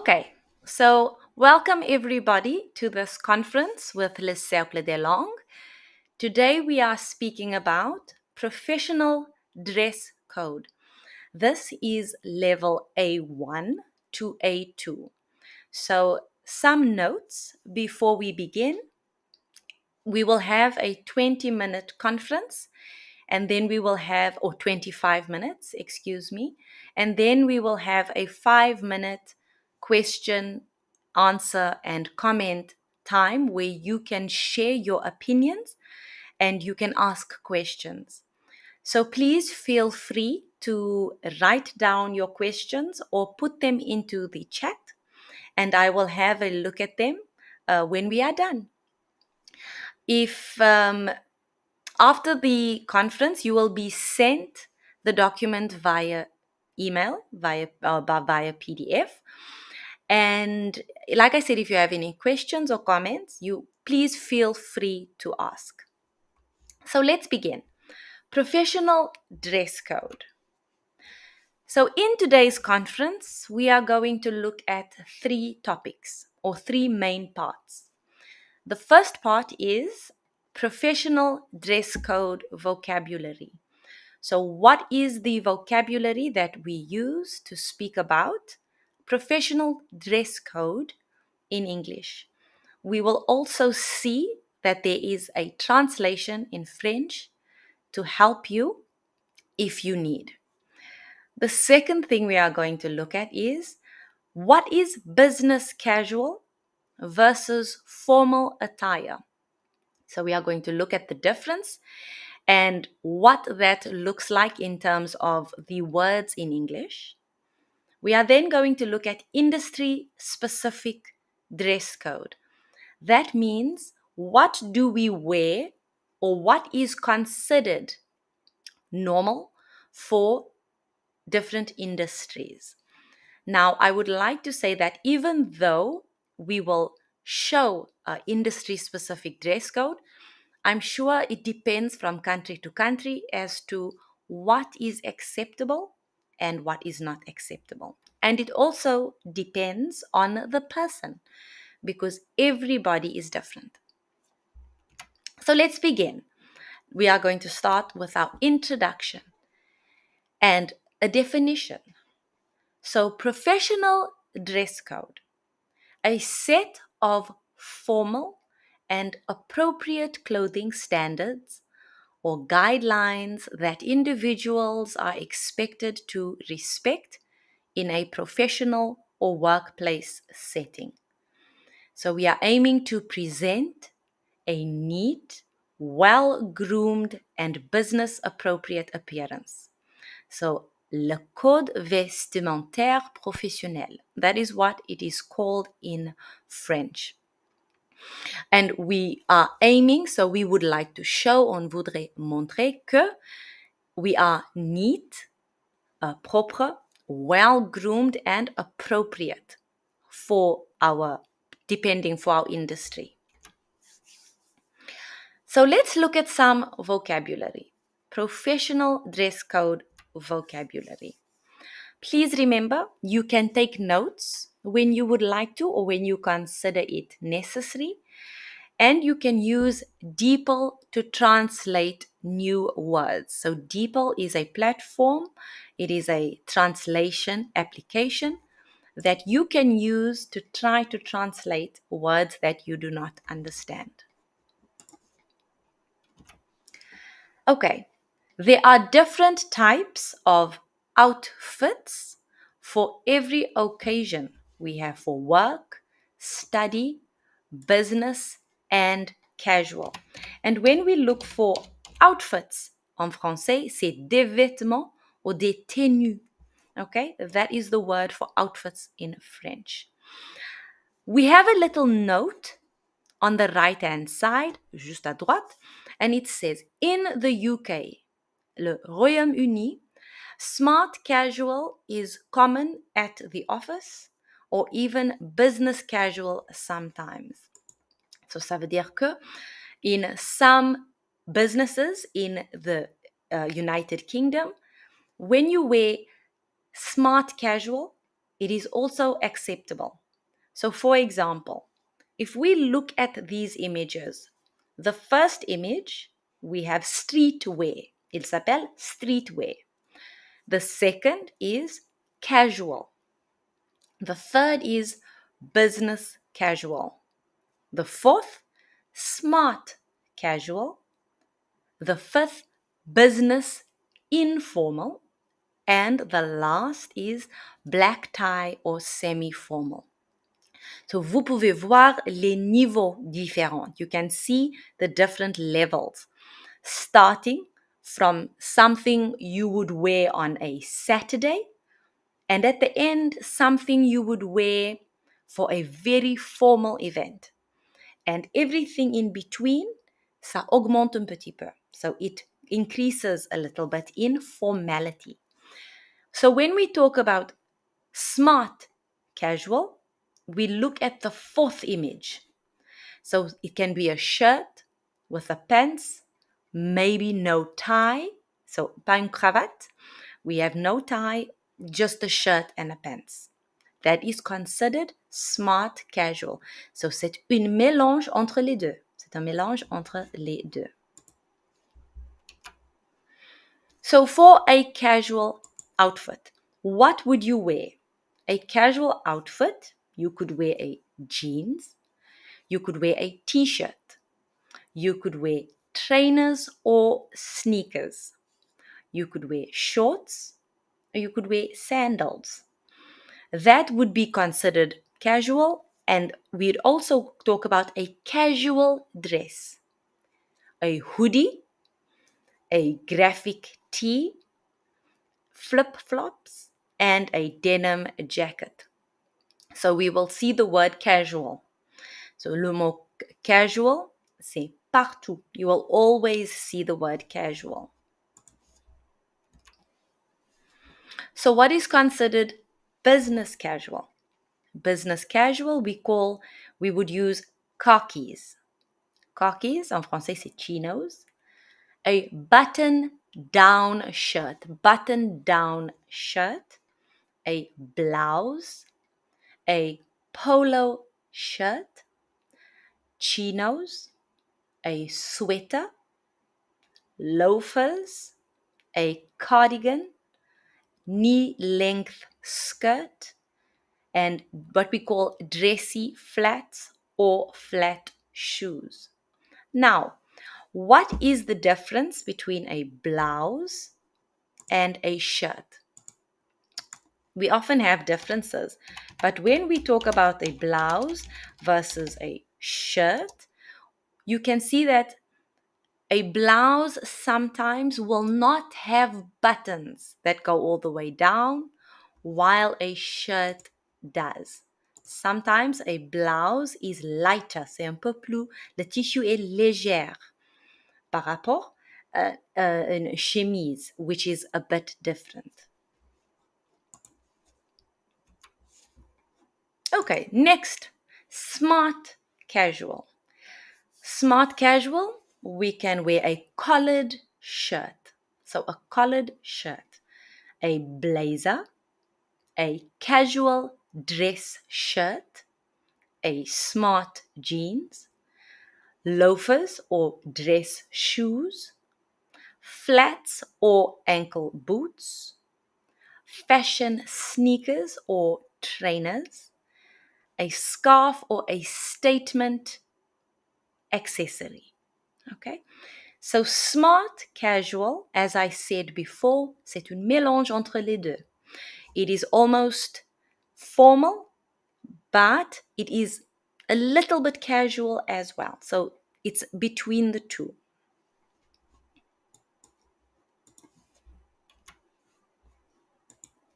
Okay, so welcome everybody to this conference with le Cercle des Langues. Today we are speaking about professional dress code. This is level A1 to A2. So some notes before we begin. We will have a 20-minute conference and then we will have, or 25 minutes, excuse me, and then we will have a 5-minute question, answer, and comment time where you can share your opinions and you can ask questions. So please feel free to write down your questions or put them into the chat, and I will have a look at them when we are done. If after the conference, you will be sent the document via email, via PDF. And like I said, if you have any questions or comments, you please feel free to ask. So let's begin. Professional dress code. So in today's conference, we are going to look at 3 topics or 3 main parts. The first part is professional dress code vocabulary. So what is the vocabulary that we use to speak about professional dress code in English? We will also see that there is a translation in French to help you if you need. The second thing we are going to look at is what is business casual versus formal attire. So we are going to look at the difference and what that looks like in terms of the words in English. We are then going to look at industry-specific dress code. That means what do we wear or what is considered normal for different industries. Now, I would like to say that even though we will show industry-specific dress code, I'm sure it depends from country to country as to what is acceptable and what is not acceptable. And it also depends on the person because everybody is different. So let's begin. We are going to start with our introduction and a definition. So professional dress code, a set of formal and appropriate clothing standards or guidelines that individuals are expected to respect in a professional or workplace setting. So we are aiming to present a neat, well-groomed and business-appropriate appearance. So le Code Vestimentaire Professionnel, that is what it is called in French. And we are aiming, so we would like to show, on voudrait montrer que we are neat, propre, well-groomed and appropriate for our industry. So let's look at some vocabulary. Professional dress code vocabulary. Please remember, you can take notes when you would like to or when you consider it necessary. And you can use DeepL to translate new words. So DeepL is a platform. It is a translation application that you can use to try to translate words that you do not understand. Okay, there are different types of outfits for every occasion. We have for work, study, business, and casual. And when we look for outfits, en français, c'est des vêtements or des tenues. Okay, that is the word for outfits in French. We have a little note on the right-hand side, juste à droite, and it says, in the UK, le Royaume-Uni, smart casual is common at the office or even business casual sometimes. So ça veut dire que in some businesses in the United Kingdom, when you wear smart casual, it is also acceptable. So for example, if we look at these images, the first image, we have streetwear. Il s'appelle streetwear. The second is casual. The third is business casual. The fourth, smart casual. The fifth, business informal. And the last is black tie or semi-formal. So vous pouvez voir les niveaux différents. You can see the different levels, starting from something you would wear on a Saturday, and at the end, something you would wear for a very formal event. And everything in between, ça augmente un petit peu. So it increases a little bit in formality. So when we talk about smart casual, we look at the fourth image. So it can be a shirt with a pants, maybe no tie. So pas une cravate. We have no tie, just a shirt and a pants. That is considered smart casual. So c'est un mélange entre les deux. C'est un mélange entre les deux. So for a casual outfit, what would you wear? A casual outfit, you could wear a jeans, you could wear a t-shirt, you could wear trainers or sneakers, you could wear shorts, or you could wear sandals. That would be considered casual, and we'd also talk about a casual dress. A hoodie, a graphic tee, flip-flops, and a denim jacket. So we will see the word casual. So le mot casual, c'est partout. You will always see the word casual. So what is considered business casual? Business casual, we would use khakis. Khakis, en français, c'est chinos. A button-down shirt, a blouse, a polo shirt, chinos, a sweater, loafers, a cardigan, knee-length skirt, and what we call dressy flats or flat shoes. Now, what is the difference between a blouse and a shirt? We often have differences, but when we talk about a blouse versus a shirt, you can see that a blouse sometimes will not have buttons that go all the way down, while a shirt does. Sometimes a blouse is lighter, c'est un peu plus, le tissu est légère par rapport à une chemise, which is a bit different. Okay, next, smart casual. Smart casual, we can wear a collared shirt. So a collared shirt, a blazer, a casual dress shirt, a smart jeans, loafers or dress shoes, flats or ankle boots, fashion sneakers or trainers, a scarf or a statement accessory. Okay? So smart casual, as I said before, c'est un mélange entre les deux. It is almost formal, but it is a little bit casual as well. So it's between the two.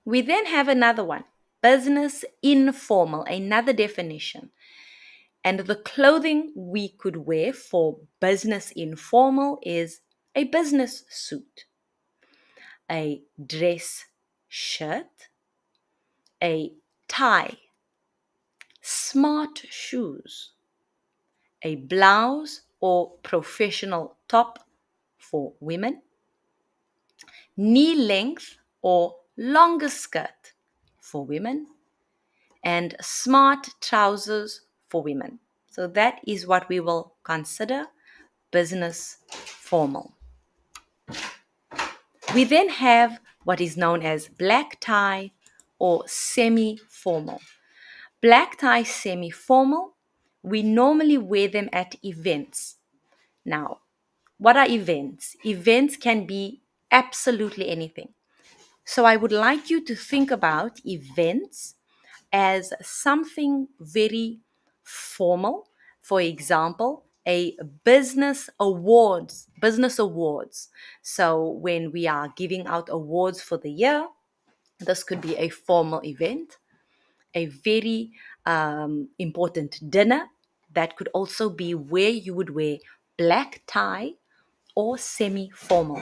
We then have another one, business informal, another definition. And the clothing we could wear for business informal is a business suit, a dress shirt, a tie, smart shoes, a blouse or professional top for women, knee length or longer skirt for women, and smart trousers for women. So that is what we will consider business formal. We then have what is known as black tie or semi-formal. Black tie semi-formal, we normally wear them at events. Now, what are events? Events can be absolutely anything. So I would like you to think about events as something very formal. For example, a business awards. So when we are giving out awards for the year, this could be a formal event. A very important dinner, that could also be where you would wear black tie or semi-formal.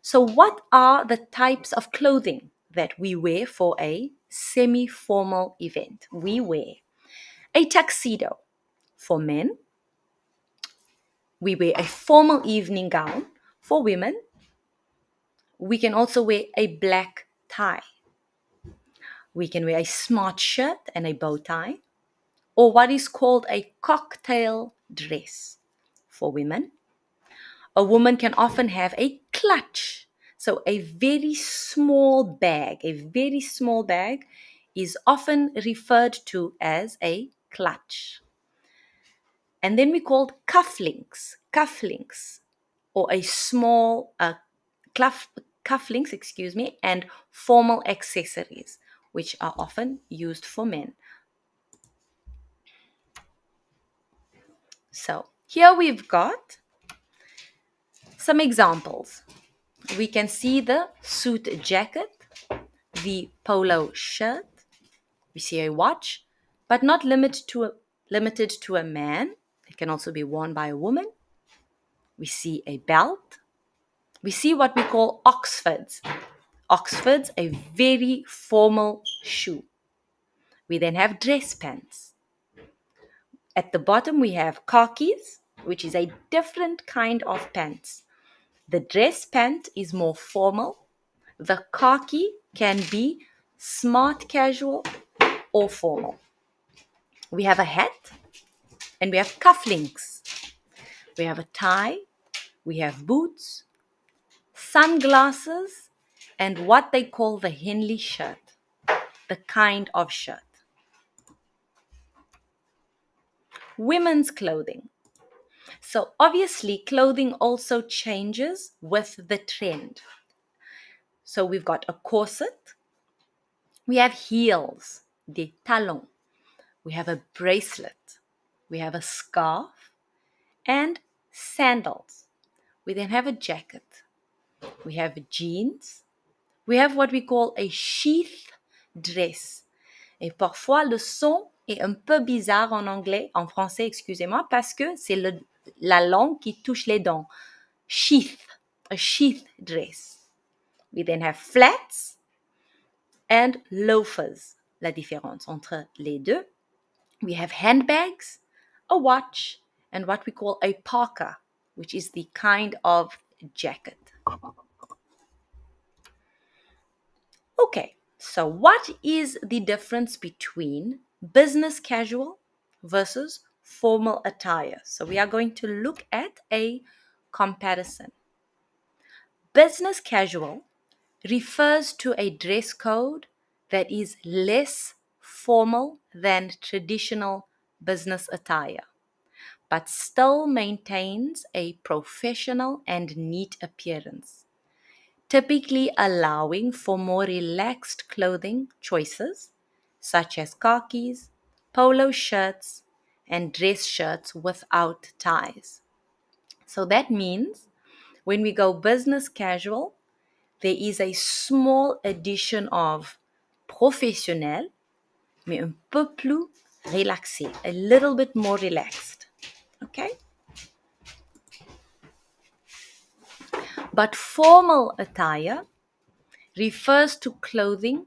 So what are the types of clothing that we wear for a semi-formal event? We wear a tuxedo for men. We wear a formal evening gown for women. We can also wear a black tie. We can wear a smart shirt and a bow tie, or what is called a cocktail dress for women. A woman can often have a clutch. So a very small bag is often referred to as a clutch. And then we call cufflinks, or a small cufflinks, and formal accessories, which are often used for men. So here we've got some examples. We can see the suit jacket, the polo shirt. We see a watch, but not limited to a man. It can also be worn by a woman. We see a belt. We see what we call Oxfords. Oxfords, a very formal shoe. We then have dress pants. At the bottom, we have khakis, which is a different kind of pants. The dress pant is more formal. The khaki can be smart casual or formal. We have a hat and we have cufflinks. We have a tie. We have boots, sunglasses, and what they call the Henley shirt, the kind of shirt. Women's clothing. So obviously clothing also changes with the trend. So we've got a corset. We have heels, des talons. We have a bracelet. We have a scarf and sandals. We then have a jacket. We have jeans. We have what we call a sheath dress. Et parfois, le son est un peu bizarre en anglais, en français, excusez-moi, parce que c'est la langue qui touche les dents. Sheath, a sheath dress. We then have flats and loafers. La différence entre les deux. We have handbags, a watch, and what we call a parka, which is the kind of jacket. Okay, so what is the difference between business casual versus formal attire? So we are going to look at a comparison. Business casual refers to a dress code that is less formal than traditional business attire, but still maintains a professional and neat appearance, typically allowing for more relaxed clothing choices such as khakis, polo shirts, and dress shirts without ties. So that means when we go business casual, there is a small addition of professionnel, mais un peu plus relaxé, a little bit more relaxed. Okay? But formal attire refers to clothing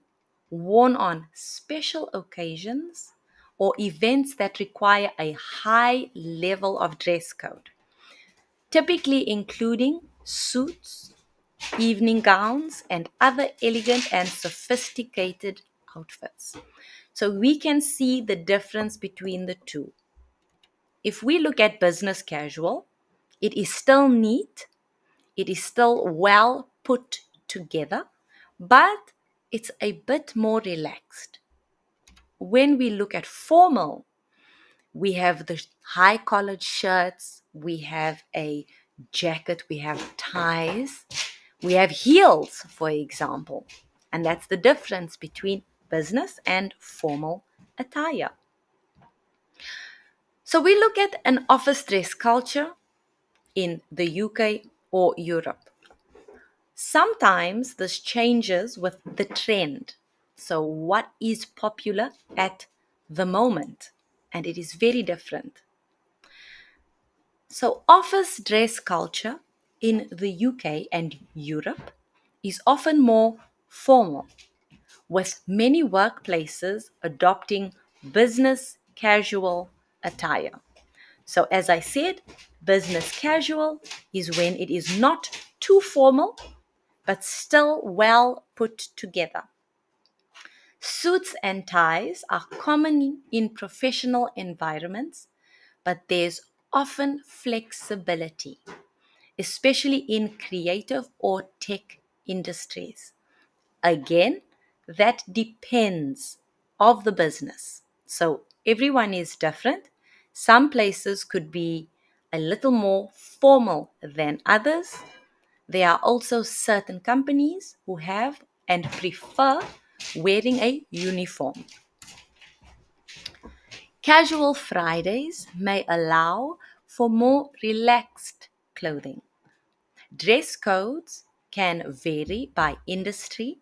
worn on special occasions or events that require a high level of dress code, typically including suits, evening gowns, and other elegant and sophisticated outfits. So we can see the difference between the two. If we look at business casual, it is still neat, it is still well put together, but it's a bit more relaxed. When we look at formal, we have the high collared shirts, we have a jacket, we have ties, we have heels, for example. And that's the difference between business and formal attire. So we look at an office dress culture in the UK or Europe. Sometimes this changes with the trend. So what is popular at the moment? And it is very different. So office dress culture in the UK and Europe is often more formal, with many workplaces adopting business casual attire. So as I said, business casual is when it is not too formal, but still well put together. Suits and ties are common in professional environments, but there's often flexibility, especially in creative or tech industries. Again, that depends of the business. So everyone is different. Some places could be a little more formal than others. There are also certain companies who have and prefer wearing a uniform. Casual Fridays may allow for more relaxed clothing. Dress codes can vary by industry,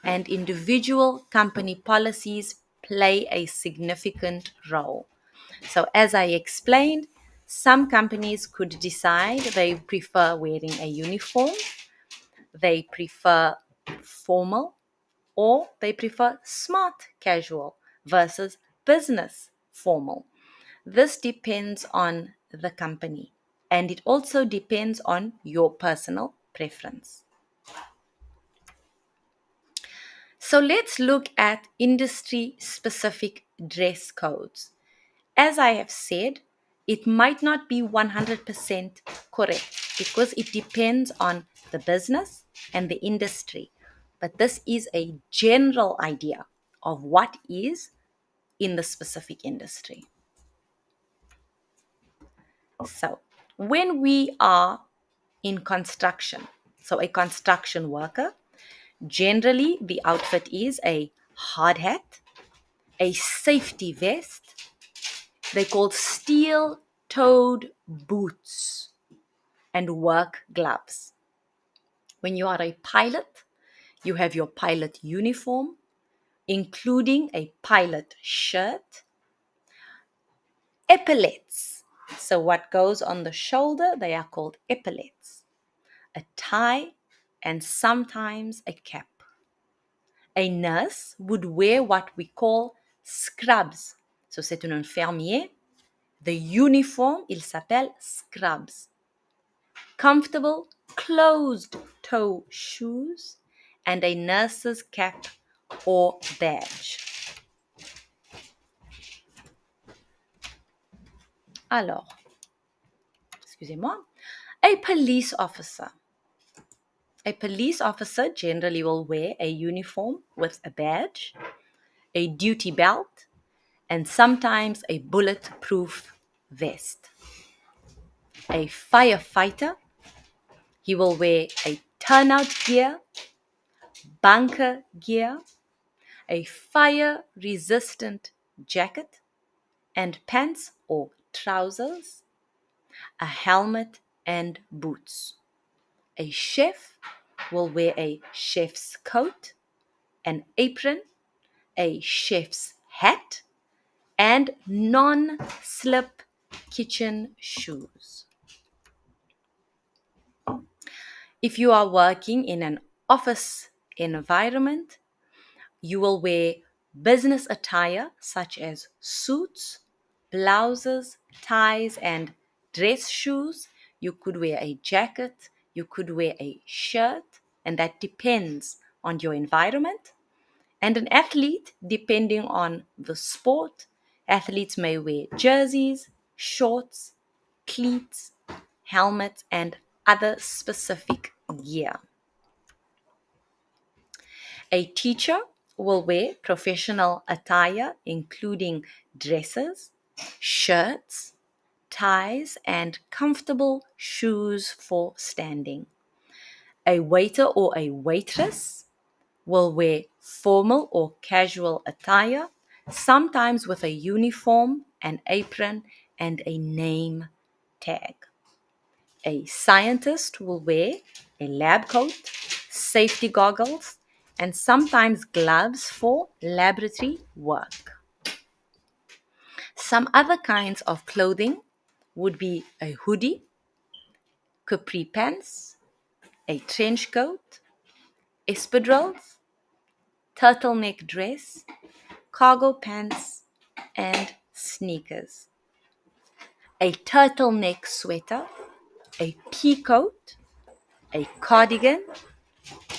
and individual company policies play a significant role. So, as I explained, some companies could decide they prefer wearing a uniform, they prefer formal, or they prefer smart casual versus business formal. This depends on the company, and it also depends on your personal preference. So let's look at industry specific dress codes. As I have said, it might not be 100% correct because it depends on the business and the industry. But this is a general idea of what is in the specific industry. So, when we are in construction, so a construction worker, generally the outfit is a hard hat, a safety vest, they're called steel-toed boots, and work gloves. When you are a pilot, you have your pilot uniform, including a pilot shirt, epaulets. So what goes on the shoulder, they are called epaulets. A tie, and sometimes a cap. A nurse would wear what we call scrubs. So c'est un infirmier. The uniform, il s'appelle scrubs. Comfortable closed-toe shoes and a nurse's cap or badge. Alors, excusez-moi, a police officer. A police officer generally will wear a uniform with a badge, a duty belt, and sometimes a bulletproof vest. A firefighter, he will wear a turnout gear, bunker gear, a fire-resistant jacket and pants or trousers, a helmet and boots. A chef will wear a chef's coat, an apron, a chef's hat, and non-slip kitchen shoes. If you are working in an office environment, you will wear business attire such as suits, blouses, ties, and dress shoes. You could wear a jacket, you could wear a shirt, and that depends on your environment. And an athlete, depending on the sport, athletes may wear jerseys, shorts, cleats, helmets, and other specific gear. A teacher will wear professional attire, including dresses, shirts, ties, and comfortable shoes for standing. A waiter or a waitress will wear formal or casual attire, sometimes with a uniform, an apron, and a name tag. A scientist will wear a lab coat, safety goggles, and sometimes gloves for laboratory work. Some other kinds of clothing would be a hoodie, capri pants, a trench coat, espadrilles, turtleneck dress, cargo pants, and sneakers. A turtleneck sweater, a pea coat, a cardigan,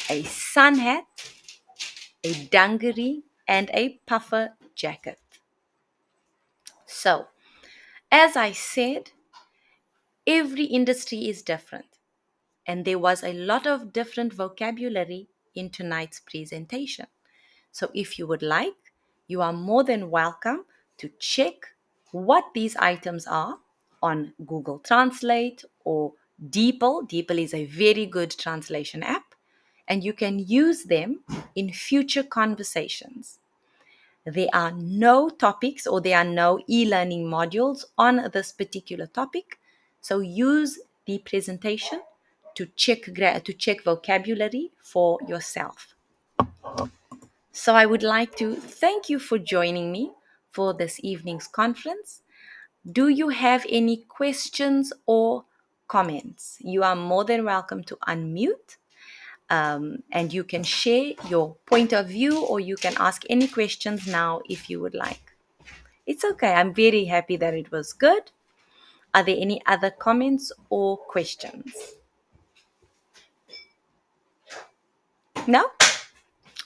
a sun hat, a dungaree, and a puffer jacket. So, as I said, every industry is different, and there was a lot of different vocabulary in tonight's presentation. So, if you would like, you are more than welcome to check what these items are on Google Translate or DeepL. DeepL is a very good translation app, and you can use them in future conversations. There are no topics or there are no e-learning modules on this particular topic. So use the presentation to check vocabulary for yourself. So I would like to thank you for joining me for this evening's conference. Do you have any questions or comments? You are more than welcome to unmute. And you can share your point of view, or you can ask any questions now if you would like. It's okay. I'm very happy that it was good. Are there any other comments or questions? No?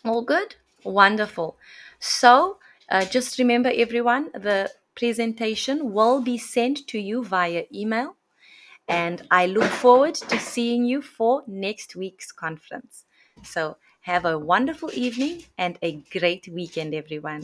All good? Wonderful. So just remember, everyone, the presentation will be sent to you via email. And I look forward to seeing you for next week's conference. So have a wonderful evening and a great weekend, everyone.